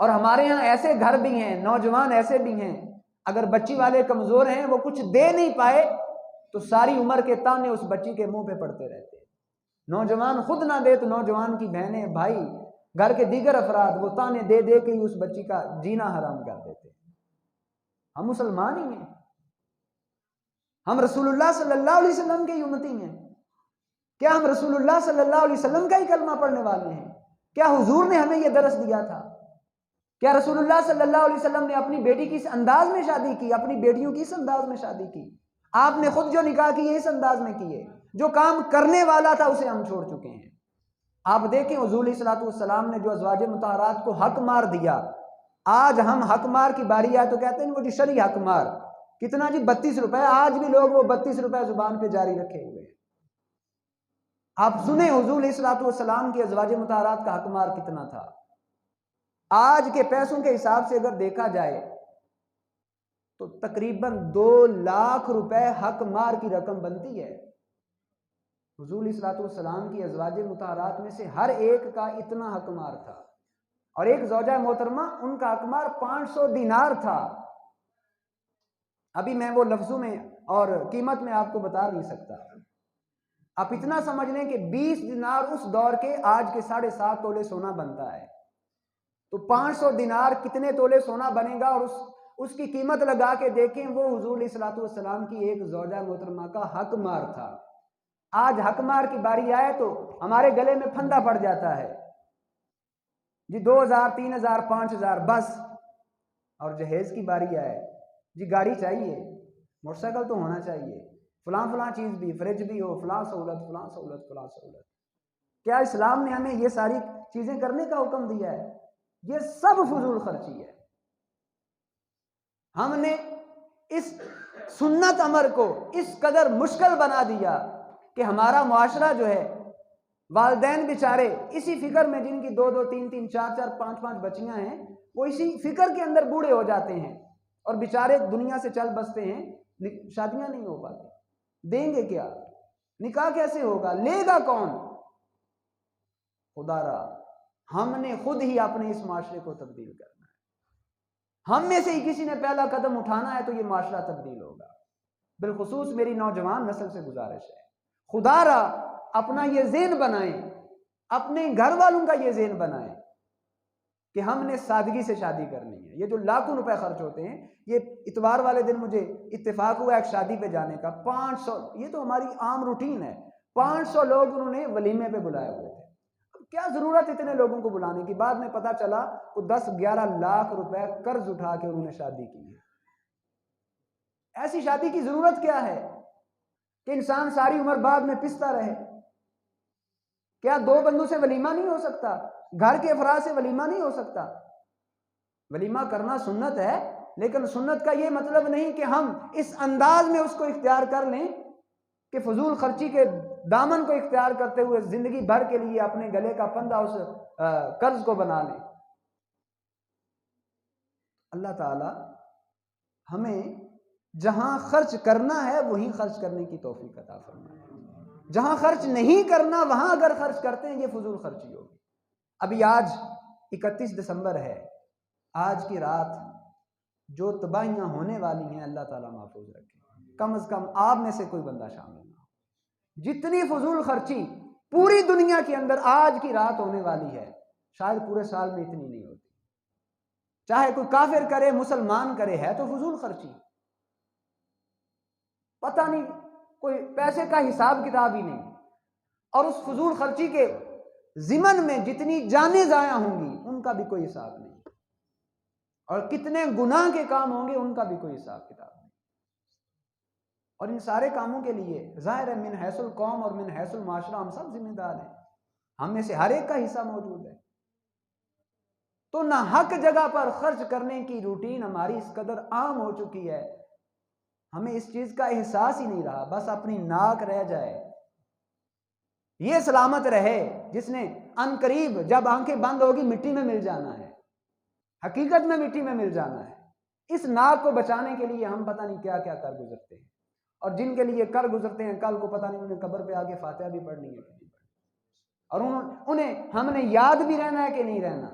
اور ہمارے ہاں ایسے گھر بھی ہیں، نوجوان ایسے بھی ہیں، اگر بچی والے کمزور ہیں، وہ کچھ دے نہیں پائے تو ساری عمر کے تانے اس بچی کے منہ پہ پڑتے رہتے ہیں. نوجوان خود نہ دے تو نوجوان کی بہنیں، بھائی، گھر کے دیگر افراد وہ تانے دے دے کے ہی اس بچی کا جینا حرام کر دیتے ہیں. ہم مسلمان ہی ہیں، ہم رسول اللہ صلی اللہ علیہ وسلم کے امتی ہیں. کیا ہم رسول اللہ صلی اللہ علیہ وسلم کا ہی کلمہ پڑھنے والے ہیں؟ کیا حضور نے ہمیں یہ درس دیا تھا؟ کیا رسول اللہ صلی اللہ علیہ وسلم نے اپنی بیٹی کی اس انداز میں شادی کی؟ اپنی بیٹیوں کی اس انداز میں شادی کی؟ آپ نے خود جو نکاح کیے اس انداز میں کیے؟ جو کام کرنے والا تھا اسے ہم چھوڑ چکے ہیں۔ آپ دیکھیں حضور علیہ الصلوۃ والسلام نے جو ازواج مطہرات کو حق مار دیا، آج ہم حق مار کی باری آئے تو کہتے ہیں وہ جی شرعی حق مار کتنا جی 32 روپے، آج بھی لوگ وہ 32 روپے زبان پہ جاری رکھے ہوئے ہیں۔ آپ سنیں حضور علیہ الصلوۃ والسلام کی ازواج مطہرات کا حق مار کتنا تھا۔ آج کے پیسوں کے حساب سے اگر دیکھا جائے تو تقریباً 2 لاکھ روپے حق مار کی رقم بنتی ہے۔ حضور علیہ الصلوۃ والسلام کی ازواج مطہرات میں سے ہر ایک کا اتنا حق مار تھا، اور ایک زوجہ محترمہ ان کا حق مار 500 دینار تھا۔ ابھی میں وہ لفظوں میں اور قیمت میں آپ کو بتا نہیں سکتا۔ آپ اتنا سمجھ لیں کہ 20 دینار اس دور کے آج کے 7.5 تولے سونا بنتا ہے، تو 500 دینار کتنے تولے سونا بنے گا، اور اس کی قیمت لگا کے دیکھیں، وہ حضور علیہ الصلوۃ والسلام کی ایک زوجہ محترمہ کا حق مار تھا۔ آج حق مار کی باری آئے تو ہمارے گلے میں پھندا پڑ جاتا ہے جی 2000 3000 5000 بس، اور جہیز کی باری آئے جی گاڑی چاہیے، موٹر سائیکل تو ہونا چاہیے، فلاں فلاں چیز بھی، فریج بھی ہو، فلاں سہولت فلاں سہولت فلاں سہولت۔ کیا اسلام نے ہمیں یہ ساری چیزیں کرنے کا حکم دیا ہے؟ یہ سب فضول خرچی ہے۔ ہم نے اس سنت امر کو اس قدر مشکل بنا دیا کہ ہمارا معاشرہ جو ہے، والدین بیچارے اسی فکر میں، جن کی 2 2 3 3 4 4 5 5 بچیاں ہیں، وہ اسی فکر کے اندر بوڑھے ہو جاتے ہیں اور بیچارے دنیا سے چل بستے ہیں، شادیاں نہیں ہو پاتی۔ دیں گے کیا؟ نکاح کیسے ہوگا؟ لے گا کون؟ خدا را ہم نے خود ہی اپنے اس معاشرے کو تبدیل کرنا ہے۔ ہم میں سے ہی کسی نے پہلا قدم اٹھانا ہے تو یہ معاشرہ تبدیل ہوگا۔ بالخصوص میری نوجوان نسل سے گزارش ہے، خدا را اپنا یہ ذہن بنائیں، اپنے گھر والوں کا یہ ذہن بنائیں کہ ہم نے سادگی سے شادی کرنی ہے۔ یہ جو لاکھوں روپے خرچ ہوتے ہیں، یہ اتوار والے دن مجھے اتفاق ہوا ایک شادی پہ جانے کا، 500، یہ تو ہماری عام روٹین ہے، 500 لوگ انہوں نے ولیمے پہ بلائے ہوئے تھے۔ کیا ضرورت اتنے لوگوں کو بلانے کی؟ بعد میں پتا چلا وہ 10-11 لاکھ روپے قرض اٹھا کے انہوں نے شادی کی ہے۔ ایسی شادی کی ضرورت کیا ہے کہ انسان ساری عمر بعد میں پستا رہے؟ کیا 2 بندوں سے ولیمہ نہیں ہو سکتا؟ گھر کے افراد سے ولیمہ نہیں ہو سکتا؟ ولیمہ کرنا سنت ہے، لیکن سنت کا یہ مطلب نہیں کہ ہم اس انداز میں اس کو اختیار کر لیں کہ فضول خرچی کے دامن کو اختیار کرتے ہوئے زندگی بھر کے لیے اپنے گلے کا پھندا اس قرض کو بنا لیں۔ اللہ تعالی ہمیں جہاں خرچ کرنا ہے وہیں خرچ کرنے کی توفیق عطا فرمائے۔ جہاں خرچ نہیں کرنا وہاں اگر خرچ کرتے ہیں یہ فضول خرچی ہوگی۔ ابھی آج 31 دسمبر ہے، آج کی رات جو تباہیاں ہونے والی ہیں اللہ تعالیٰ محفوظ رکھے، کم از کم آپ میں سے کوئی بندہ شامل نہ ہو۔ جتنی فضول خرچی پوری دنیا کے اندر آج کی رات ہونے والی ہے، شاید پورے سال میں اتنی نہیں ہوتی۔ چاہے کوئی کافر کرے مسلمان کرے، ہے تو فضول خرچی، پتہ نہیں کوئی پیسے کا حساب کتاب ہی نہیں، اور اس فضول خرچی کے ضمن میں جتنی جانیں ضائع ہوں گی ان کا بھی کوئی حساب نہیں، اور کتنے گناہ کے کام ہوں گے ان کا بھی کوئی حساب کتاب نہیں۔ اور ان سارے کاموں کے لیے ظاہر ہے من حیث القوم اور من حیث المعاشرہ ہم سب ذمہ دار ہیں، ہم میں سے ہر ایک کا حصہ موجود ہے۔ تو نہ حق جگہ پر خرچ کرنے کی روٹین ہماری اس قدر عام ہو چکی ہے، ہمیں اس چیز کا احساس ہی نہیں رہا، بس اپنی ناک رہ جائے۔ یہ سلامت رہے جس نے ان قریب جب آنکھیں بند ہوگی مٹی میں مل جانا ہے، حقیقت میں مٹی میں مل جانا ہے۔ اس ناک کو بچانے کے لیے ہم پتہ نہیں کیا کیا کر گزرتے ہیں، اور جن کے لیے کر گزرتے ہیں کل کو پتہ نہیں انہیں قبر پہ آ کے فاتحہ بھی پڑھنی ہے کہ نہیں پڑھنی، اور انہیں ہم نے یاد بھی رہنا ہے کہ نہیں رہنا۔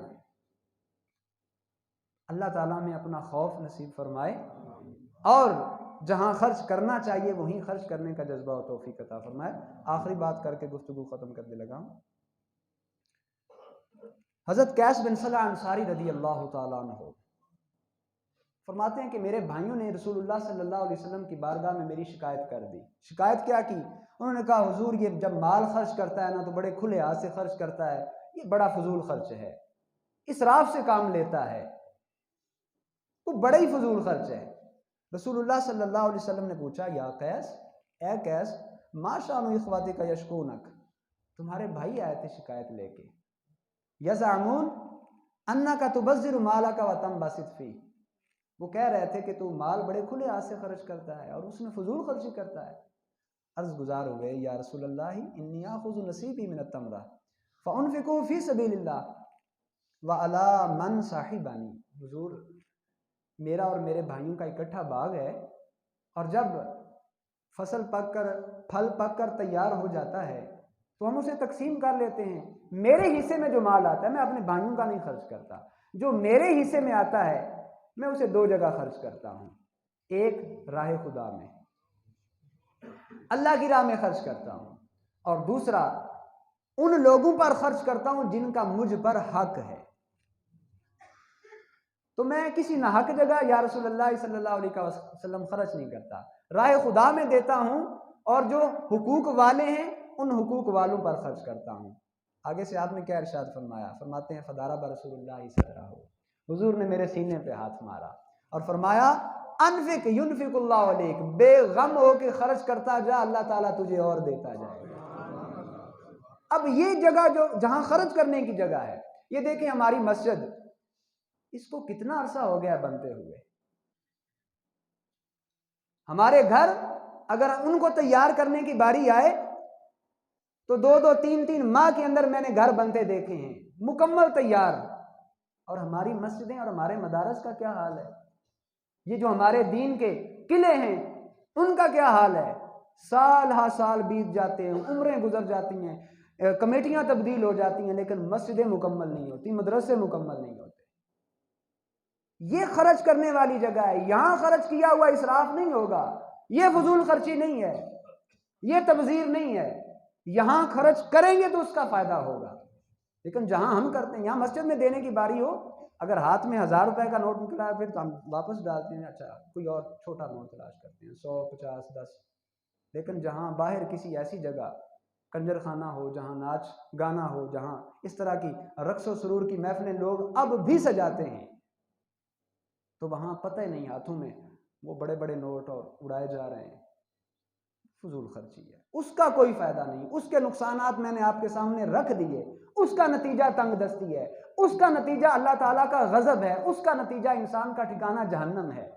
اللہ تعالیٰ میں اپنا خوف نصیب فرمائے، اور جہاں خرچ کرنا چاہیے وہیں خرچ کرنے کا جذبہ و توفیق عطا فرمائے۔ آخری بات کر کے گفتگو ختم کرنے لگا ہوں۔ حضرت قیس بن صلح انصاری رضی اللہ تعالیٰ عنہ فرماتے ہیں کہ میرے بھائیوں نے رسول اللہ صلی اللہ علیہ وسلم کی بارگاہ میں میری شکایت کر دی۔ شکایت کیا کی؟ انہوں نے کہا حضور یہ جب مال خرچ کرتا ہے نا تو بڑے کھلے ہاتھ سے خرچ کرتا ہے، یہ بڑا فضول خرچ ہے، اسراف سے کام لیتا ہے، وہ بڑا ہی فضول خرچ ہے۔ رسول اللہ صلی اللہ علیہ وسلم نے پوچھا یا قیس، اے قیس، ما شان اخواتک یشکونک، تمہارے بھائی آئے تھے شکایت لے کے، یزعمون انک تبذر مالک وتنبسط فیہ، وہ کہہ رہے تھے کہ تو مال بڑے کھلے ہاتھ سے خرچ کرتا ہے اور اس میں فضول خرچی کرتا ہے۔ عرض گزار ہوئے یا رسول اللہ انی آخذ نصیبی من التمرہ فانفقوا فی سبیل اللہ وعلی من صاحبانی، حضور میرا اور میرے بھائیوں کا اکٹھا باغ ہے، اور جب فصل پک کر پھل پک کر تیار ہو جاتا ہے تو ہم اسے تقسیم کر لیتے ہیں۔ میرے حصے میں جو مال آتا ہے میں اپنے بھائیوں کا نہیں خرچ کرتا، جو میرے حصے میں آتا ہے میں اسے دو جگہ خرچ کرتا ہوں، ایک راہ خدا میں اللہ کی راہ میں خرچ کرتا ہوں، اور دوسرا ان لوگوں پر خرچ کرتا ہوں جن کا مجھ پر حق ہے۔ تو میں کسی ناحق جگہ یا رسول اللہ صلی اللہ علیہ وسلم خرچ نہیں کرتا، راہ خدا میں دیتا ہوں، اور جو حقوق والے ہیں ان حقوق والوں پر خرچ کرتا ہوں۔ آگے سے آپ نے کیا ارشاد فرمایا؟ فرماتے ہیں فضرب رسول اللہ صدرہ، حضور نے میرے سینے پہ ہاتھ مارا اور فرمایا انفق ینفق اللہ علیک، بے غم ہو کے خرچ کرتا جا، اللہ تعالیٰ تجھے اور دیتا جائے گا۔ اب یہ جگہ جو جہاں خرچ کرنے کی جگہ ہے، یہ دیکھیں ہماری مسجد، اس کو کتنا عرصہ ہو گیا بنتے ہوئے۔ ہمارے گھر اگر ان کو تیار کرنے کی باری آئے تو 2-3 ماہ کے اندر میں نے گھر بنتے دیکھے ہیں مکمل تیار، اور ہماری مسجدیں اور ہمارے مدارس کا کیا حال ہے؟ یہ جو ہمارے دین کے قلعے ہیں ان کا کیا حال ہے؟ سال ہا سال بیت جاتے ہیں، عمریں گزر جاتی ہیں، کمیٹیاں تبدیل ہو جاتی ہیں، لیکن مسجدیں مکمل نہیں ہوتی، مدرسے مکمل نہیں ہوتے۔ یہ خرچ کرنے والی جگہ ہے، یہاں خرچ کیا ہوا اسراف نہیں ہوگا، یہ فضول خرچی نہیں ہے، یہ تبذیر نہیں ہے، یہاں خرچ کریں گے تو اس کا فائدہ ہوگا۔ لیکن جہاں ہم کرتے ہیں، یہاں مسجد میں دینے کی باری ہو، اگر ہاتھ میں 1000 روپے کا نوٹ نکلا ہے پھر تو ہم واپس ڈالتے ہیں، اچھا کوئی اور چھوٹا نوٹ تلاش کرتے ہیں، 100 50 10۔ لیکن جہاں باہر کسی ایسی جگہ کنجر خانہ ہو، جہاں ناچ گانا ہو، جہاں اس طرح کی رقص و سرور کی محفلیں لوگ اب بھی سجاتے ہیں، تو وہاں پتہ ہی نہیں ہاتھوں میں وہ بڑے بڑے نوٹ اور اڑائے جا رہے ہیں، فضول خرچی ہے، اس کا کوئی فائدہ نہیں، اس کے نقصانات میں نے آپ کے سامنے رکھ دیے، اس کا نتیجہ تنگ دستی ہے، اس کا نتیجہ اللہ تعالیٰ کا غضب ہے، اس کا نتیجہ انسان کا ٹھکانہ جہنم ہے۔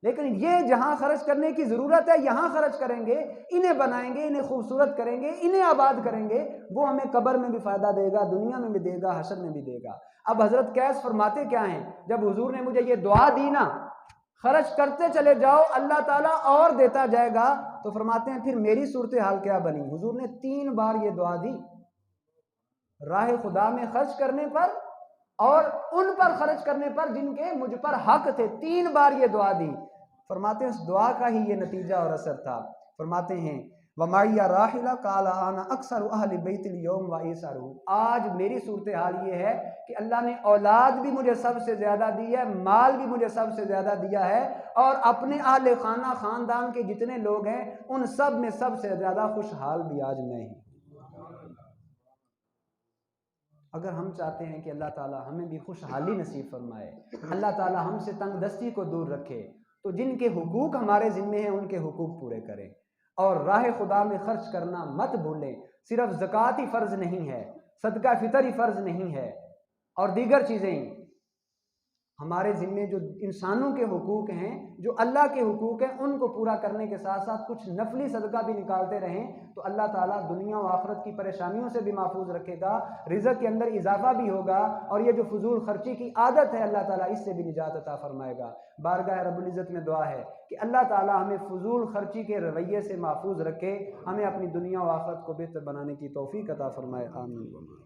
لیکن یہ جہاں خرچ کرنے کی ضرورت ہے یہاں خرچ کریں گے، انہیں بنائیں گے، انہیں خوبصورت کریں گے، انہیں آباد کریں گے، وہ ہمیں قبر میں بھی فائدہ دے گا، دنیا میں بھی دے گا، حشر میں بھی دے گا۔ اب حضرت قیس فرماتے کیا ہیں؟ جب حضور نے مجھے یہ دعا دی نا، خرچ کرتے چلے جاؤ اللہ تعالیٰ اور دیتا جائے گا، تو فرماتے ہیں پھر میری صورتحال کیا بنی؟ حضور نے 3 بار یہ دعا دی، راہ خدا میں خرچ کرنے پر اور ان پر خرچ کرنے پر جن کے مجھ پر حق تھے، 3 بار یہ دعا دی۔ فرماتے ہیں اس دعا کا ہی یہ نتیجہ اور اثر تھا۔ فرماتے ہیں وَمَعِيَ رَاحِلَ قَالَ أَنَا أَكْثَرُ أَهْلِ بَيْتِ الْيَوْمِ وَأَيْسَرُهُ، آج میری صورتحال یہ ہے کہ اللہ نے اولاد بھی مجھے سب سے زیادہ دی ہے، مال بھی مجھے سب سے زیادہ دیا ہے، اور اپنے اہل خانہ خاندان کے جتنے لوگ ہیں ان سب میں سب سے زیادہ خوشحال بھی آج میں ہی۔ اگر ہم چاہتے ہیں کہ اللہ تعالیٰ ہمیں بھی خوشحالی نصیب فرمائے، اللہ تعالیٰ ہم سے تنگ دستی کو دور رکھے، تو جن کے حقوق ہمارے ذمے ہیں ان کے حقوق پورے کریں، اور راہ خدا میں خرچ کرنا مت بھولیں۔ صرف زکوٰۃ ہی فرض نہیں ہے، صدقہ فطر ہی فرض نہیں ہے، اور دیگر چیزیں ہی، ہمارے ذمے جو انسانوں کے حقوق ہیں، جو اللہ کے حقوق ہیں، ان کو پورا کرنے کے ساتھ ساتھ کچھ نفلی صدقہ بھی نکالتے رہیں، تو اللہ تعالیٰ دنیا و آخرت کی پریشانیوں سے بھی محفوظ رکھے گا، رزق کے اندر اضافہ بھی ہوگا، اور یہ جو فضول خرچی کی عادت ہے اللہ تعالیٰ اس سے بھی نجات عطا فرمائے گا۔ بارگاہ رب العزت میں دعا ہے کہ اللہ تعالیٰ ہمیں فضول خرچی کے رویے سے محفوظ رکھے، ہمیں اپنی دنیا و آخرت کو بہتر بنانے کی توفیق عطا فرمائے، آمین۔